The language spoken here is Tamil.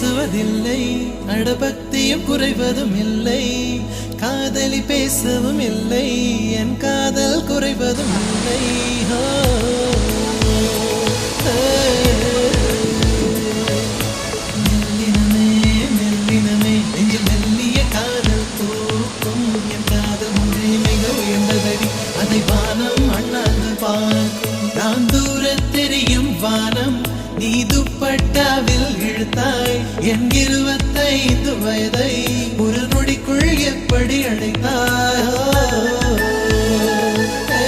பேசுவதில்லை, அடபக்தியும் குறைவதும் இல்லை, காதலி பேசவும் இல்லை, என் காதல் குறைவதும் இல்லை. மெல்லினமே மெல்லினமே நெஞ்சில் மெல்லிய காதல் பூக்கும், என் காதல் ஒன்றே மிக உயர்ந்ததடி, அதை வானம் அண்ணாந்து பார்க்கும். நான் தூர தெரியும் வானம், நீ துப்பட்டாவில் இழுத்தாய் என் 25 வயதை ஒரு நொடிக்குள் எப்படி அடைத்தாய்?